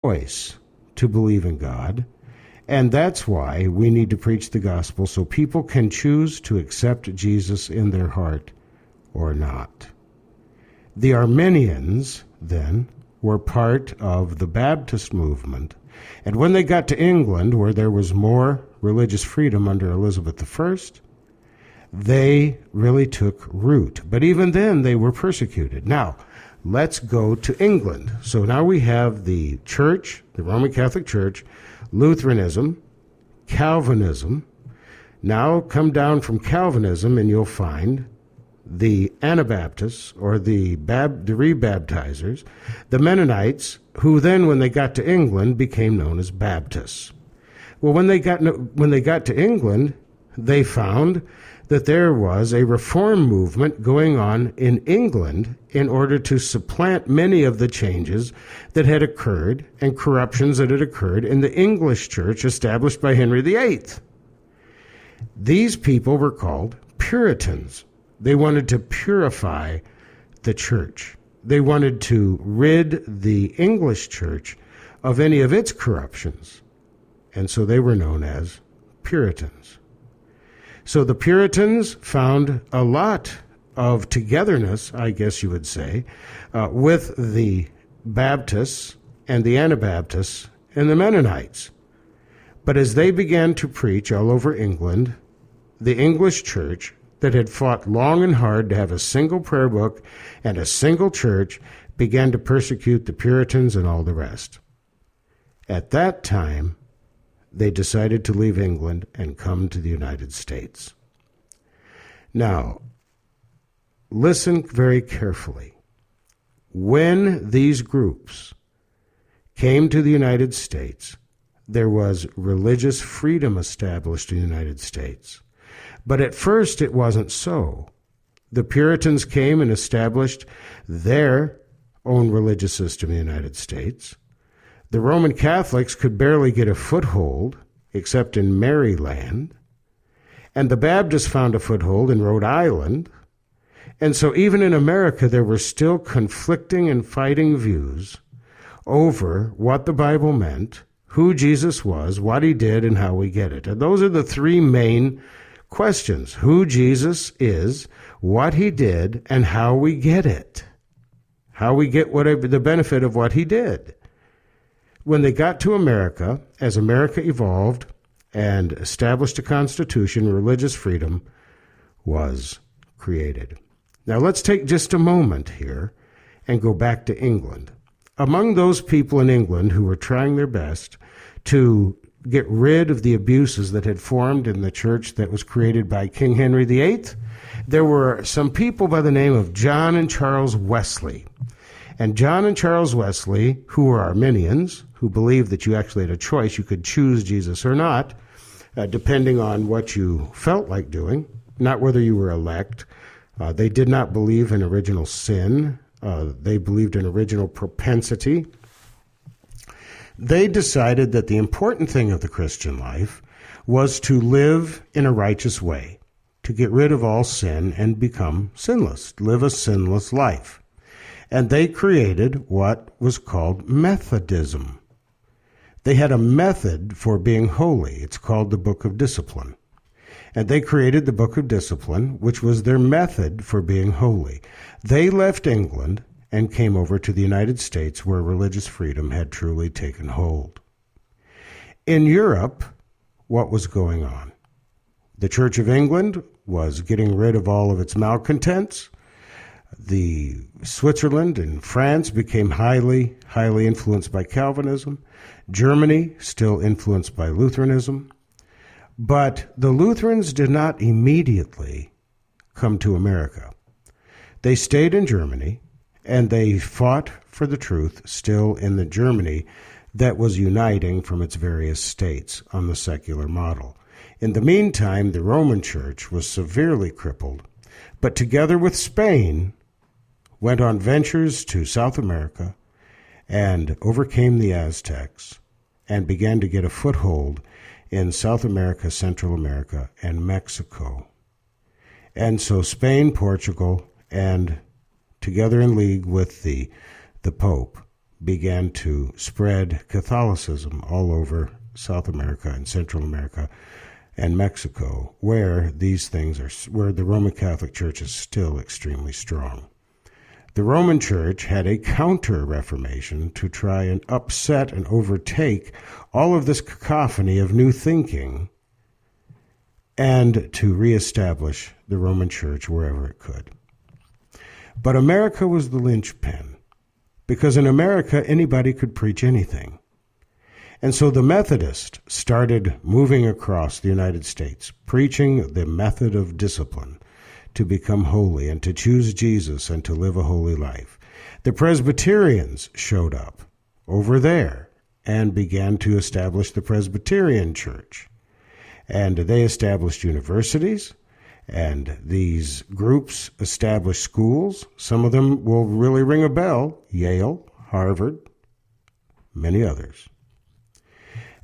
choice to believe in God, and that's why we need to preach the gospel so people can choose to accept Jesus in their heart or not. The Arminians, then, were part of the Baptist movement, and when they got to England, where there was more religious freedom under Elizabeth I, they really took root. But even then, they were persecuted. Now, let's go to England. So now we have the Church, the Roman Catholic Church, Lutheranism, Calvinism. Now come down from Calvinism and you'll find the Anabaptists, or the rebaptizers, the Mennonites, who then, when they got to England, became known as Baptists. Well, when they got to England, they found that there was a reform movement going on in England in order to supplant many of the changes that had occurred and corruptions that had occurred in the English church established by Henry VIII. These people were called Puritans. They wanted to purify the church. They wanted to rid the English church of any of its corruptions. And so they were known as Puritans. So the Puritans found a lot of togetherness, I guess you would say, with the Baptists and the Anabaptists and the Mennonites. But as they began to preach all over England, the English church that had fought long and hard to have a single prayer book and a single church began to persecute the Puritans and all the rest. At that time, they decided to leave England and come to the United States. Now, listen very carefully. When these groups came to the United States, there was religious freedom established in the United States. But at first it wasn't so. The Puritans came and established their own religious system in the United States. The Roman Catholics could barely get a foothold, except in Maryland. And the Baptists found a foothold in Rhode Island. And so even in America, there were still conflicting and fighting views over what the Bible meant, who Jesus was, what he did, and how we get it. And those are the three main questions: who Jesus is, what he did, and how we get it. How we get whatever the benefit of what he did. When they got to America, as America evolved and established a constitution, religious freedom was created. Now let's take just a moment here and go back to England. Among those people in England who were trying their best to get rid of the abuses that had formed in the church that was created by King Henry VIII, there were some people by the name of John and Charles Wesley. And John and Charles Wesley, who were Arminians, who believed that you actually had a choice, you could choose Jesus or not, depending on what you felt like doing, not whether you were elect. They did not believe in original sin. They believed in original propensity. They decided that the important thing of the Christian life was to live in a righteous way, to get rid of all sin and become sinless, live a sinless life. And they created what was called Methodism. They had a method for being holy. It's called the Book of Discipline. And they created the Book of Discipline, which was their method for being holy. They left England and came over to the United States, where religious freedom had truly taken hold. In Europe, what was going on? The Church of England was getting rid of all of its malcontents. The Switzerland and France became highly influenced by Calvinism. Germany, still influenced by Lutheranism. But the Lutherans did not immediately come to America. They stayed in Germany, and they fought for the truth still in the Germany that was uniting from its various states on the secular model. In the meantime, the Roman Church was severely crippled, but together with Spain, went on ventures to South America and overcame the Aztecs and began to get a foothold in South America, Central America, and Mexico. And so Spain, Portugal, and together in league with the Pope, began to spread Catholicism all over South America and Central America and Mexico, where where the Roman Catholic Church is still extremely strong. The Roman Church had a counter-reformation to try and upset and overtake all of this cacophony of new thinking and to reestablish the Roman Church wherever it could. But America was the linchpin, because in America, anybody could preach anything. And so the Methodists started moving across the United States, preaching the method of discipline to become holy and to choose Jesus and to live a holy life. The Presbyterians showed up over there and began to establish the Presbyterian Church. And they established universities, and these groups established schools. Some of them will really ring a bell: Yale, Harvard, many others.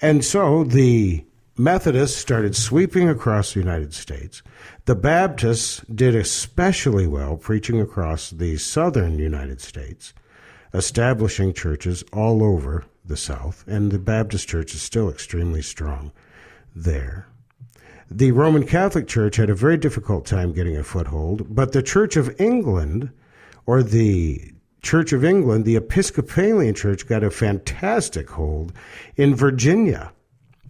And so the Methodists started sweeping across the United States. The Baptists did especially well preaching across the southern United States, establishing churches all over the South, and the Baptist Church is still extremely strong there. The Roman Catholic Church had a very difficult time getting a foothold, but the Church of England, or the Church of England, the Episcopalian Church, got a fantastic hold in Virginia,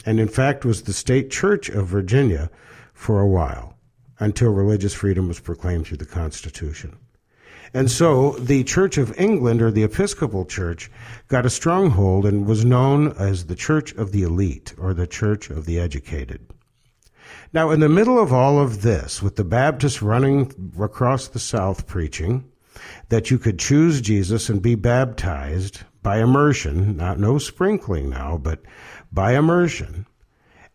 and in fact was the state church of Virginia for a while, until religious freedom was proclaimed through the Constitution. And so the Church of England, or the Episcopal Church, got a stronghold and was known as the Church of the Elite, or the Church of the Educated. Now, in the middle of all of this, with the Baptists running across the South preaching that you could choose Jesus and be baptized by immersion, no sprinkling now, but by immersion,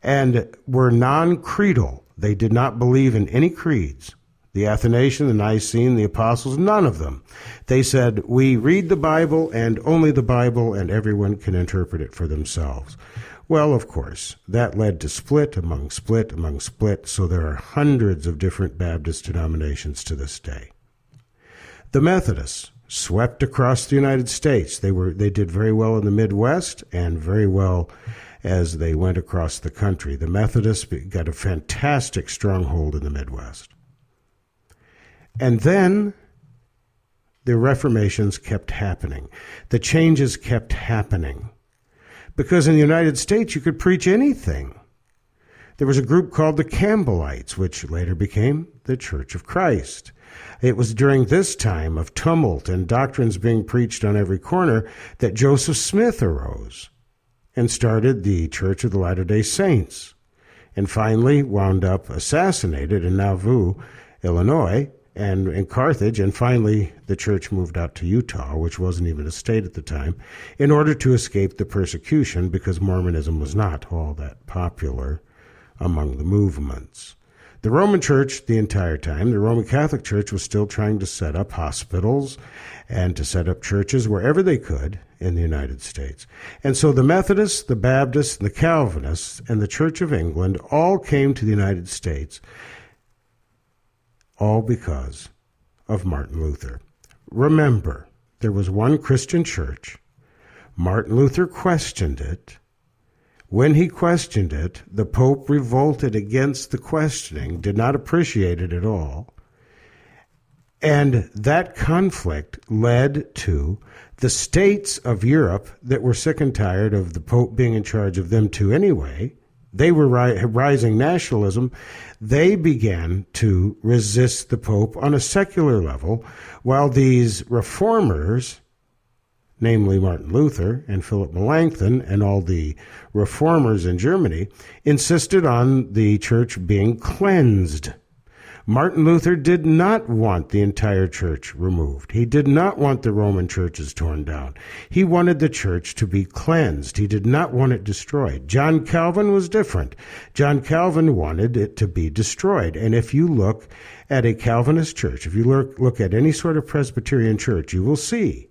and were non-creedal. They did not believe in any creeds. The Athanasian, the Nicene, the Apostles, none of them. They said, we read the Bible and only the Bible, and everyone can interpret it for themselves. Well, of course, that led to split among split among split, so there are hundreds of different Baptist denominations to this day. The Methodists swept across the United States. They did very well in the Midwest and very well as they went across the country. The Methodists got a fantastic stronghold in the Midwest. And then the Reformations kept happening. The changes kept happening. Because in the United States, you could preach anything. There was a group called the Campbellites, which later became the Church of Christ. It was during this time of tumult and doctrines being preached on every corner that Joseph Smith arose and started the Church of the Latter-day Saints, and finally wound up assassinated in Nauvoo, Illinois, and in Carthage, and finally the church moved out to Utah, which wasn't even a state at the time, in order to escape the persecution, because Mormonism was not all that popular among the movements. The Roman Church, the entire time, the Roman Catholic Church was still trying to set up hospitals and to set up churches wherever they could in the United States. And so the Methodists, the Baptists, the Calvinists, and the Church of England all came to the United States, all because of Martin Luther. Remember, there was one Christian church. Martin Luther questioned it. When he questioned it, the Pope revolted against the questioning, did not appreciate it at all. And that conflict led to the states of Europe that were sick and tired of the Pope being in charge of them too anyway. They were rising nationalism. They began to resist the Pope on a secular level, while these reformers, namely Martin Luther and Philip Melanchthon and all the reformers in Germany, insisted on the church being cleansed. Martin Luther did not want the entire church removed. He did not want the Roman churches torn down. He wanted the church to be cleansed. He did not want it destroyed. John Calvin was different. John Calvin wanted it to be destroyed. And if you look at a Calvinist church, if you look at any sort of Presbyterian church, you will see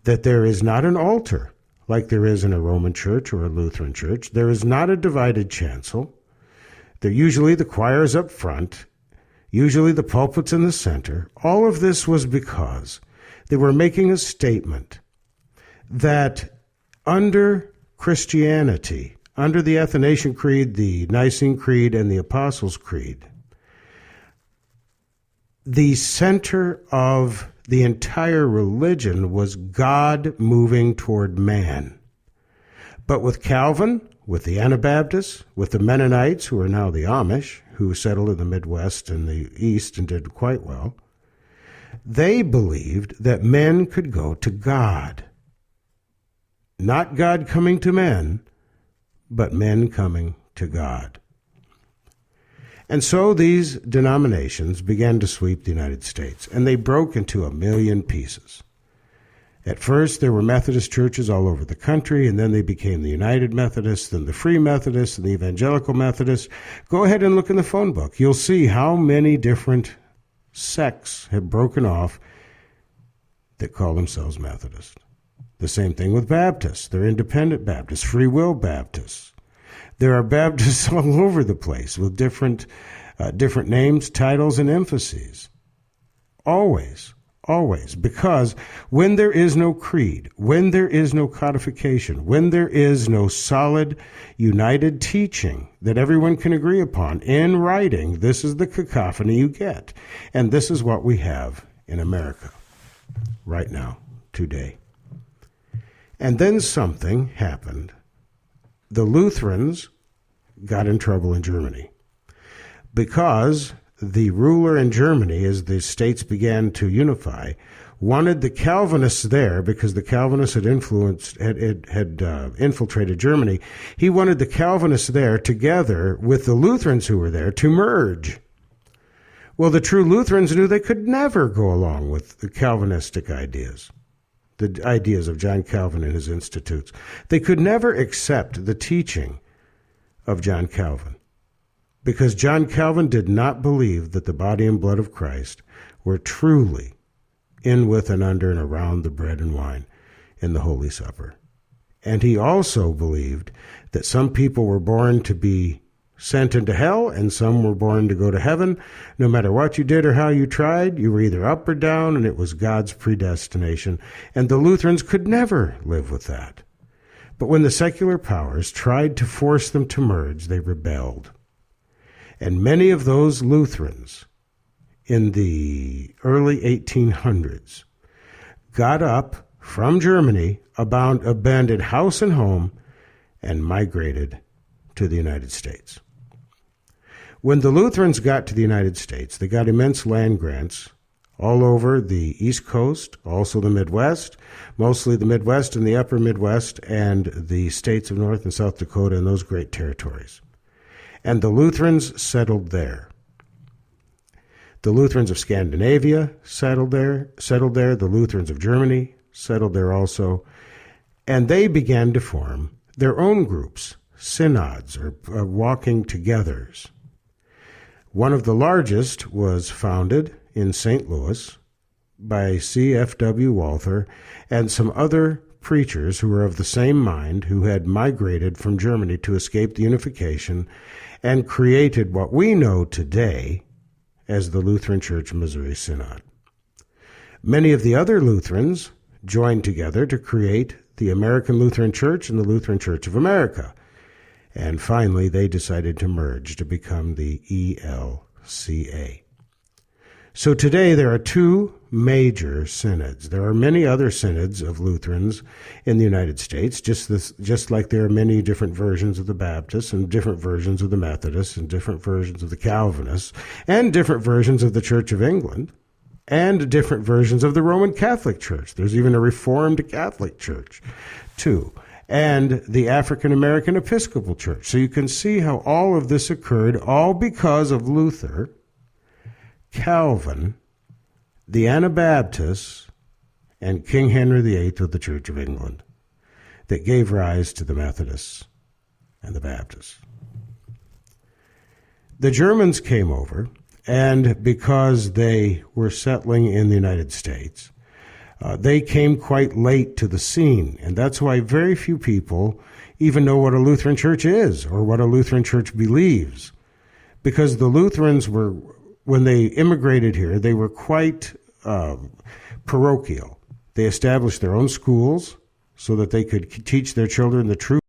that there is not an altar like there is in a Roman church or a Lutheran church. There is not a divided chancel. Usually the choir is up front. Usually the pulpit's in the center. All of this was because they were making a statement that under Christianity, under the Athanasian Creed, the Nicene Creed, and the Apostles' Creed, the center of the entire religion was God moving toward man. But with Calvin, with the Anabaptists, with the Mennonites, who are now the Amish, who settled in the Midwest and the East and did quite well, they believed that men could go to God. Not God coming to men, but men coming to God. And so these denominations began to sweep the United States, and they broke into a million pieces. At first, there were Methodist churches all over the country, and then they became the United Methodists, then the Free Methodists, and the Evangelical Methodists. Go ahead and look in the phone book. You'll see how many different sects have broken off that call themselves Methodists. The same thing with Baptists. They're independent Baptists, free will Baptists. There are Baptists all over the place with different names, titles, and emphases. Always, because when there is no creed, when there is no codification, when there is no solid, united teaching that everyone can agree upon in writing, this is the cacophony you get. And this is what we have in America right now, today. And then something happened. The Lutherans got in trouble in Germany because the ruler in Germany, as the states began to unify, wanted the Calvinists there, because the Calvinists had infiltrated Germany. He wanted the Calvinists there together with the Lutherans who were there to merge. Well, the true Lutherans knew they could never go along with the Calvinistic ideas, the ideas of John Calvin and his institutes. They could never accept the teaching of John Calvin, because John Calvin did not believe that the body and blood of Christ were truly in, with, and under, and around the bread and wine in the Holy Supper. And he also believed that some people were born to be sent into hell and some were born to go to heaven. No matter what you did or how you tried, you were either up or down, and it was God's predestination. And the Lutherans could never live with that. But when the secular powers tried to force them to merge, they rebelled. And many of those Lutherans in the early 1800s got up from Germany, abandoned house and home, and migrated to the United States. When the Lutherans got to the United States, they got immense land grants all over the East Coast, also the Midwest, mostly the Midwest and the upper Midwest, and the states of North and South Dakota and those great territories. And the Lutherans settled there. The Lutherans of Scandinavia settled there. The Lutherans of Germany settled there also. And they began to form their own groups, synods, or walking togethers. One of the largest was founded in St. Louis by C.F.W. Walther and some other preachers who were of the same mind, who had migrated from Germany to escape the unification and created what we know today as the Lutheran Church Missouri Synod. Many of the other Lutherans joined together to create the American Lutheran Church and the Lutheran Church of America. And finally, they decided to merge to become the ELCA. So today there are two major synods. There are many other synods of Lutherans in the United States, just like there are many different versions of the Baptists and different versions of the Methodists and different versions of the Calvinists and different versions of the Church of England and different versions of the Roman Catholic Church. There's even a Reformed Catholic Church, too, and the African American Episcopal Church. So you can see how all of this occurred, all because of Luther, Calvin, the Anabaptists, and King Henry VIII of the Church of England, that gave rise to the Methodists and the Baptists. The Germans came over, and because they were settling in the United States, they came quite late to the scene, and that's why very few people even know what a Lutheran church is or what a Lutheran church believes, because the Lutherans were, when they immigrated here, they were quite parochial. They established their own schools, so that they could teach their children the truth